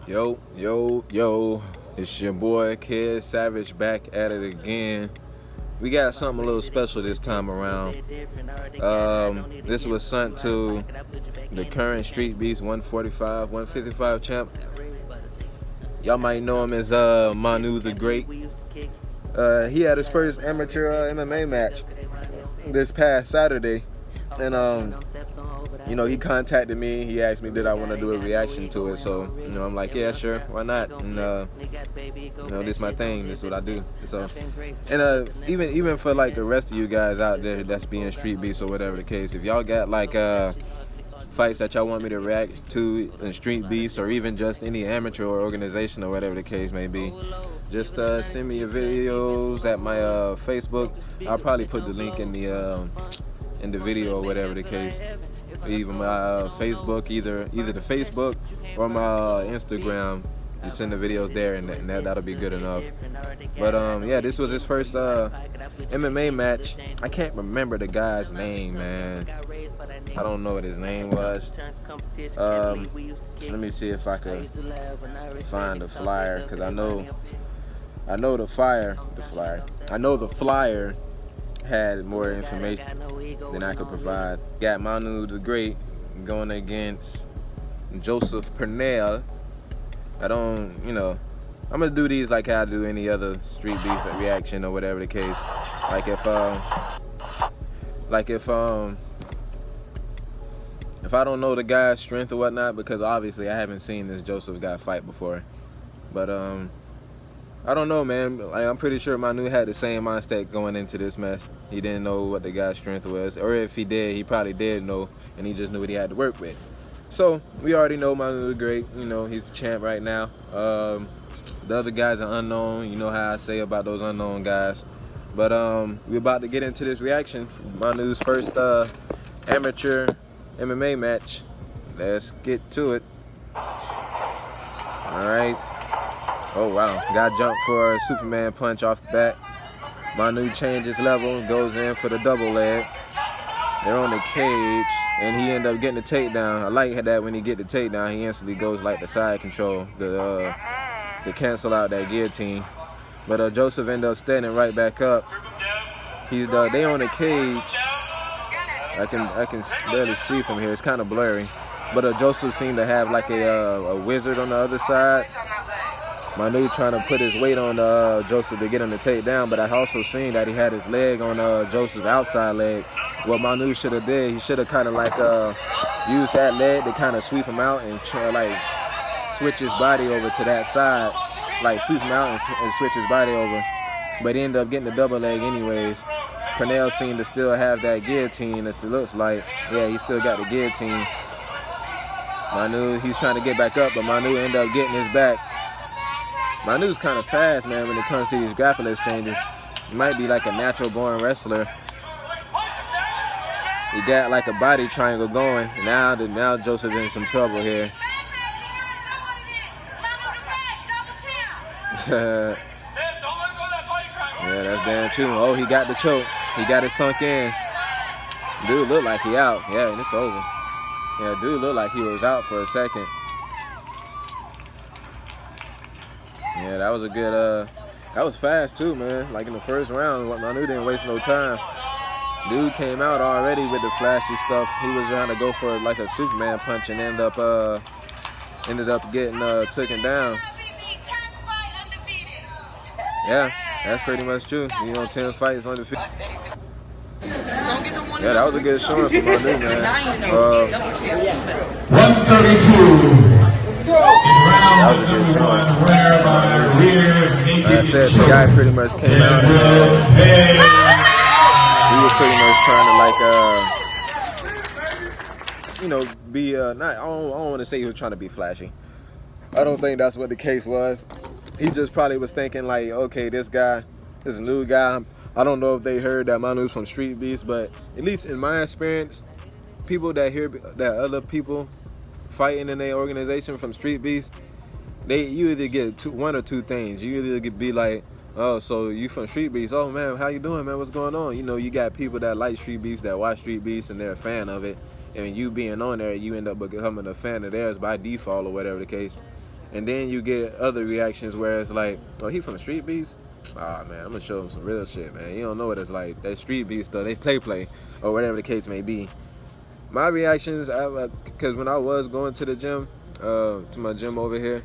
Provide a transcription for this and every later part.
Yo, it's your boy Kid Savage back at it again. We got something a little special this time around. This was sent to the current Street Beast 145, 155 champ. Y'all might know him as Manu the Great. He had his first amateur MMA match this past Saturday, and he contacted me. He asked me did I want to do a reaction to it. So I'm like, yeah, sure, why not? And this is my thing. This is what I do. So, and even for like the rest of you guys out there that's being Street Beast or whatever the case, if y'all got like fights that y'all want me to react to in Street Beast, or even just any amateur or organization or whatever the case may be, just send me your videos at my Facebook. I'll probably put the link in the video or whatever the case. Even my Facebook, either the Facebook or my Instagram. You send the videos there, and that'll be good enough. But yeah, this was his first MMA match. I can't remember the guy's name, man. I don't know what his name was. Let me see if I could find the flyer, because I know the flyer. I know the flyer had more information than I could provide. Got Manu the Great going against Joseph Pernal. I'm gonna do these like how I do any other Street Beast reaction or whatever the case. Like if I don't know the guy's strength or whatnot, because obviously I haven't seen this Joseph guy fight before. But I don't know, man. Like, I'm pretty sure Manu had the same mindset going into this mess. He didn't know what the guy's strength was, or if he did, he probably did know, and he just knew what he had to work with. So we already know Manu the Great. He's the champ right now. The other guys are unknown. You know how I say about those unknown guys. But we're about to get into this reaction. Manu's first amateur MMA match. Let's get to it. All right. Oh, wow. Got jumped for a Superman punch off the bat. Manu changes level, goes in for the double leg. They're on the cage, and he ended up getting the takedown. I like that when he get the takedown, he instantly goes like the side control to cancel out that guillotine. But Joseph ended up standing right back up. They on the cage. I can barely see from here. It's kind of blurry. But Joseph seemed to have like a wizard on the other side. Manu trying to put his weight on Joseph to get him to take down, but I also seen that he had his leg on Joseph's outside leg. What Manu should have did, he should have kind of like used that leg to kind of sweep him out and like switch his body over to that side, like sweep him out and switch his body over. But he ended up getting the double leg anyways. Pernal seemed to still have that guillotine. It looks like, yeah, he still got the guillotine. Manu, he's trying to get back up, but Manu ended up getting his back. Manu's kind of fast, man, when it comes to these grapple exchanges. He might be like a natural-born wrestler. He got like a body triangle going. Now Joseph in some trouble here. Yeah, that's damn true. Oh, he got the choke. He got it sunk in. Dude looked like he out. Yeah, and it's over. Yeah, dude looked like he was out for a second. Yeah, that was a good, that was fast too, man. Like in the first round, Manu didn't waste no time. Dude came out already with the flashy stuff. He was trying to go for like a Superman punch and ended up getting taken down. Yeah, that's pretty much true. 10 fights undefeated. Yeah, that was a good showing for Manu, man. 132. That was a good showing. Like I said, the guy pretty much came out and he was pretty much trying to like, be not. I don't want to say he was trying to be flashy. I don't think that's what the case was. He just probably was thinking like, okay, this new guy. I don't know if they heard that Manu's from Street Beast, but at least in my experience, people that hear that other people fighting in their organization from Street Beast, you either get one or two things. You either be like, oh, so you from Street Beast? Oh man, how you doing, man? What's going on? You got people that like Street Beast, that watch Street Beast, and they're a fan of it. And you being on there, you end up becoming a fan of theirs by default or whatever the case. And then you get other reactions where it's like, oh, he from the street beefs? Ah, man, I'm gonna show him some real shit, man. You don't know what it's like. That street beef stuff, they play, or whatever the case may be. My reactions, because when I was going to the gym, to my gym over here,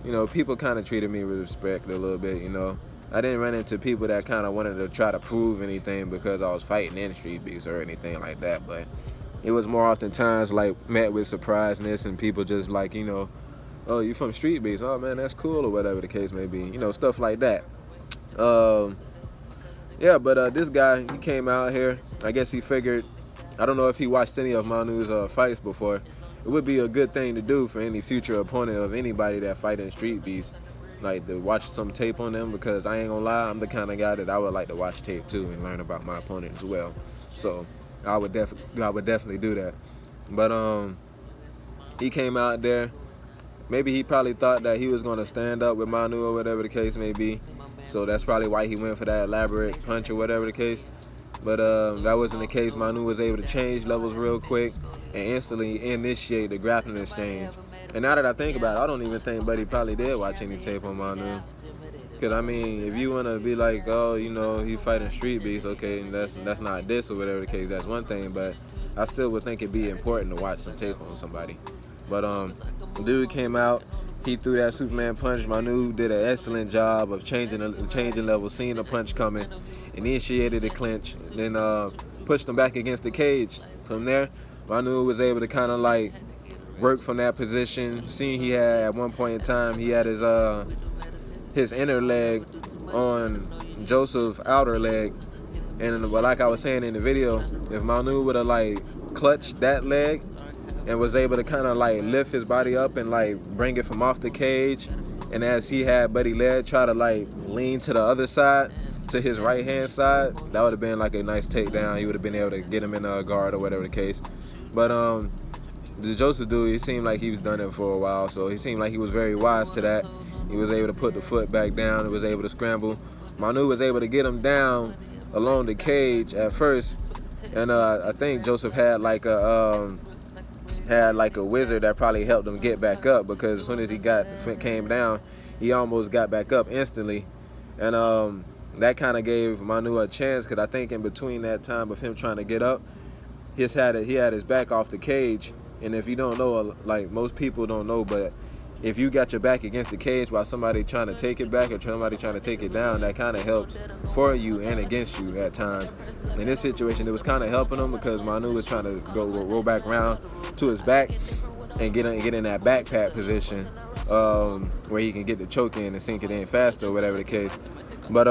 you know, people kind of treated me with respect a little bit, you know. I didn't run into people that kind of wanted to try to prove anything because I was fighting in street beefs or anything like that, but it was more often times like met with surpriseness and people just like, you know, oh, you from street beefs? Oh man, that's cool, or whatever the case may be, you know, stuff like that. Yeah, but this guy, he came out here. I guess he figured, I don't know if he watched any of Manu's fights before. It would be a good thing to do for any future opponent of anybody that fight in street beefs, like to watch some tape on them, because I ain't gonna lie, I'm the kind of guy that I would like to watch tape too and learn about my opponent as well. So I would definitely do that. But he came out there. Maybe he probably thought that he was gonna stand up with Manu or whatever the case may be. So that's probably why he went for that elaborate punch or whatever the case. But that wasn't the case. Manu was able to change levels real quick and instantly initiate the grappling exchange. And now that I think about it, I don't even think Buddy probably did watch any tape on Manu. Because, I mean, if you want to be like, oh, you know, he fighting street beefs, okay, and that's not this or whatever the case, that's one thing. But I still would think it'd be important to watch some tape on somebody. But the dude came out. He threw that Superman punch. Manu did an excellent job of changing levels, seeing the punch coming, initiated the clinch, then pushed him back against the cage. From there, Manu was able to kind of like work from that position. Seeing he had at one point in time, he had his inner leg on Joseph's outer leg. And but like I was saying in the video, if Manu would have like clutched that leg and was able to kind of like lift his body up and like bring it from off the cage, and as he had Buddy Led try to like lean to the other side, to his right hand side, that would have been like a nice takedown. He would have been able to get him in a guard or whatever the case. But the Joseph dude, he seemed like he was done it for a while, so he seemed like he was very wise to that. He was able to put the foot back down, he was able to scramble. Manu was able to get him down along the cage at first, and I think Joseph had like a wizard that probably helped him get back up, because as soon as he came down, he almost got back up instantly. And that kind of gave Manu a chance, because I think in between that time of him trying to get up, he had his back off the cage. And if you don't know, like most people don't know, but if you got your back against the cage while somebody trying to take it back or somebody trying to take it down, that kind of helps for you and against you at times. In this situation, it was kind of helping him, because Manu was trying to roll back around to his back and get in that backpack position where he can get the choke in and sink it in faster or whatever the case. But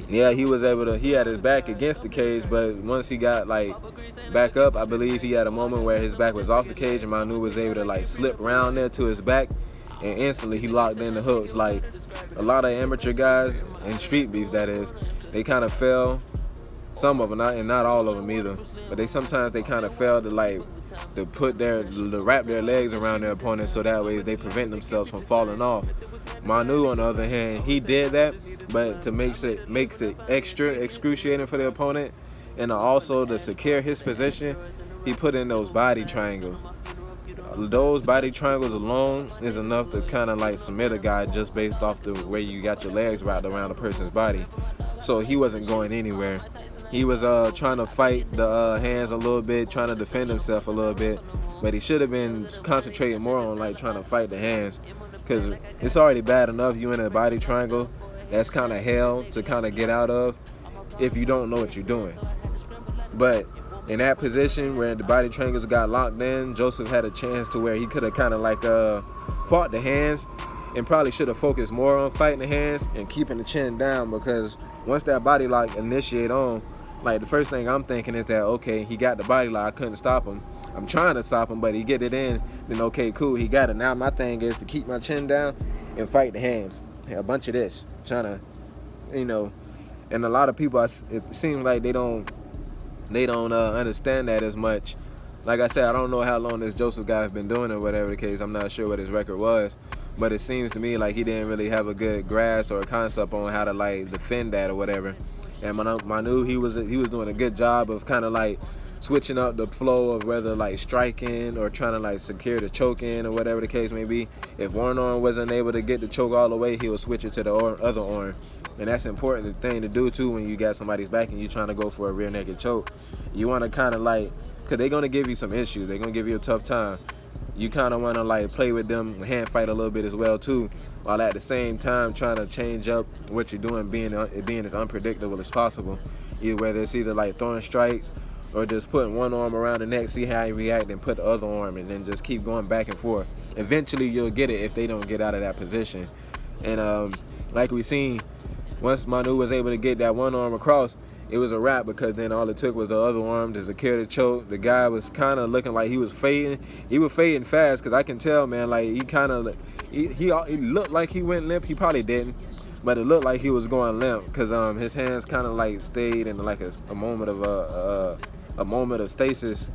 yeah, he had his back against the cage, but once he got like back up, I believe he had a moment where his back was off the cage and Manu was able to like slip around there to his back, and instantly he locked in the hooks. Like a lot of amateur guys in street beefs, that is, they kind of fail. Some of them, not all of them either, but sometimes they kind of fail to wrap their legs around their opponent, so that way they prevent themselves from falling off. Manu, on the other hand, he did that, but to makes it extra excruciating for the opponent, and also to secure his position, he put in those body triangles. Those body triangles alone is enough to kind of like submit a guy just based off the way you got your legs wrapped around a person's body. So he wasn't going anywhere. He was trying to fight the hands a little bit, trying to defend himself a little bit, but he should have been concentrating more on like trying to fight the hands, because it's already bad enough you in a body triangle. That's kind of hell to kind of get out of if you don't know what you're doing. But in that position where the body triangles got locked in, Joseph had a chance to where he could have kind of like fought the hands, and probably should have focused more on fighting the hands and keeping the chin down, because once that body lock initiate on, like the first thing I'm thinking is that, okay, he got the body lock, I couldn't stop him. I'm trying to stop him, but he get it in, then okay, cool, he got it. Now my thing is to keep my chin down and fight the hands. A bunch of this, trying to, you know, and a lot of people, it seems like they don't understand that as much. Like I said, I don't know how long this Joseph guy has been doing it or whatever the case. I'm not sure what his record was, but it seems to me like he didn't really have a good grasp or a concept on how to like defend that or whatever. And Manu, he was doing a good job of kind of like switching up the flow of whether like striking or trying to like secure the choke in or whatever the case may be. If one arm wasn't able to get the choke all the way, he would switch it to the other arm. And that's an important thing to do too when you got somebody's back and you're trying to go for a rear naked choke. You want to kind of like, because they're going to give you some issues. They're going to give you a tough time. You kind of want to like play with them, hand fight a little bit as well too, while at the same time trying to change up what you're doing, being as unpredictable as possible. Whether it's either like throwing strikes or just putting one arm around the neck, see how he react, and put the other arm, and then just keep going back and forth. Eventually you'll get it if they don't get out of that position. And like we seen, once Manu was able to get that one arm across, it was a wrap, because then all it took was the other arm to secure the choke. The guy was kind of looking like he was fading. He was fading fast, because I can tell, man, like he kind of, he looked like he went limp. He probably didn't, but it looked like he was going limp, because his hands kind of like stayed in like a moment of stasis,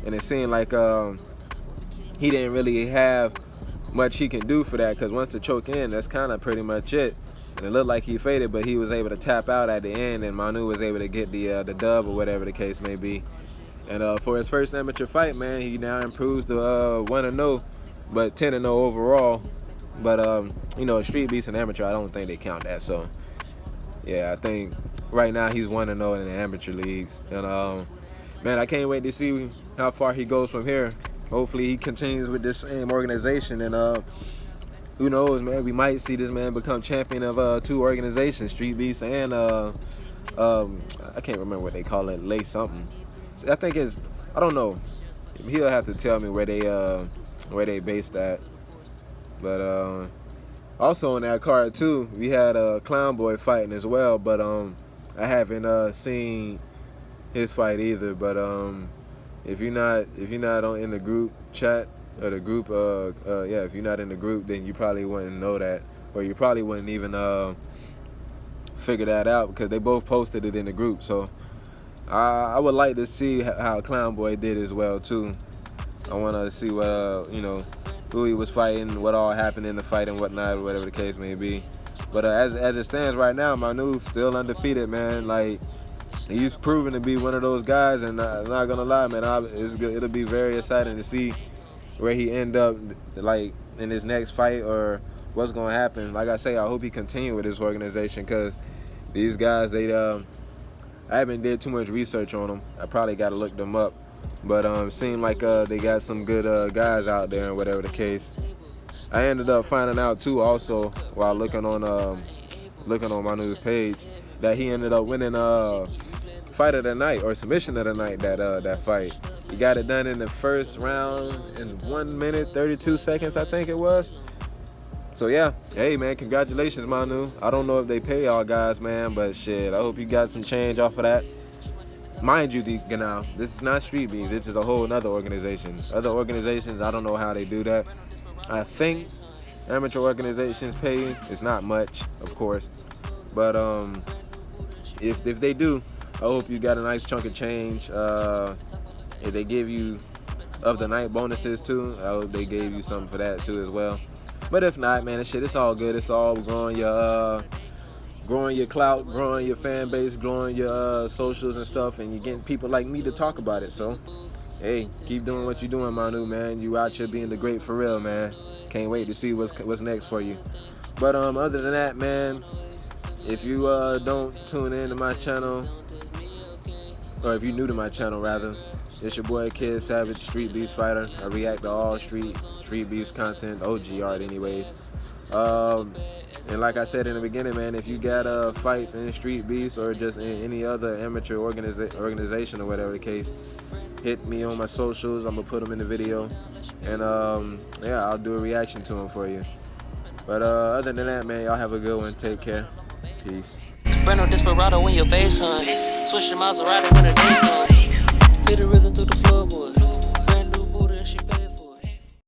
and it seemed like he didn't really have much he can do for that, because once the choke in, that's kind of pretty much it. And it looked like he faded, but he was able to tap out at the end, and Manu was able to get the dub or whatever the case may be. And for his first amateur fight, man, he now improves to 1-0, but 10-0 overall. But you know, street beast and amateur, I don't think they count that. So yeah, I think right now he's 1-0 in the amateur leagues. And man, I can't wait to see how far he goes from here. Hopefully he continues with this same organization, and who knows, man, we might see this man become champion of 2 organizations, Street Beast and I can't remember what they call it, Lay something. I think it's, I don't know. He'll have to tell me where they based that. But also in that card too, we had Clown Boy fighting as well, but I haven't seen his fight either. But if you're not in the group chat, or the group, yeah, if you're not in the group, then you probably wouldn't know that, or you probably wouldn't even figure that out, because they both posted it in the group. So I would like to see how Clown Boy did as well too. I want to see what you know, who he was fighting, what all happened in the fight and whatnot, whatever the case may be. But as it stands right now, Manu still undefeated, man. Like, he's proven to be one of those guys, and I'm not gonna lie, man, it'll be very exciting to see where he end up, like, in his next fight, or what's gonna happen. Like I say, I hope he continue with this organization, because these guys, they I haven't did too much research on them. I probably got to look them up, but seemed like they got some good guys out there, and whatever the case. I ended up finding out too, also, while looking on Manu's page, that he ended up winning fight of the night, or submission of the night, that fight. He got it done in the first round in 1 minute 32 seconds, I think it was. So yeah, hey man, congratulations, Manu. I don't know if they pay y'all guys, man, but shit, I hope you got some change off of that. Mind you, now, this is not Street Beef. This is a whole other organization. Other organizations, I don't know how they do that. I think amateur organizations pay. It's not much, of course, but if they do, I hope you got a nice chunk of change. If they give you of the night bonuses too, I hope they gave you something for that too as well. But if not, man, it's all good. It's all growing your clout, growing your fan base, growing your socials and stuff, and you're getting people like me to talk about it. So, hey, keep doing what you're doing, Manu, man. You out here being the great for real, man. Can't wait to see what's next for you. But other than that, man, if you don't tune in to my channel, or if you're new to my channel rather, it's your boy Kid Savage, Street Beast Fighter. I react to all Street Beast content, OG art anyways. And like I said in the beginning, man, if you got fights in Street Beast or just in any other amateur organization or whatever the case, hit me on my socials. I'm gonna put them in the video, and yeah, I'll do a reaction to them for you. But other than that, man, y'all have a good one. Take care. Peace. Brand new Desperado when your face on. Switch the Maserati when the day comes. Feel the rhythm through the floorboard.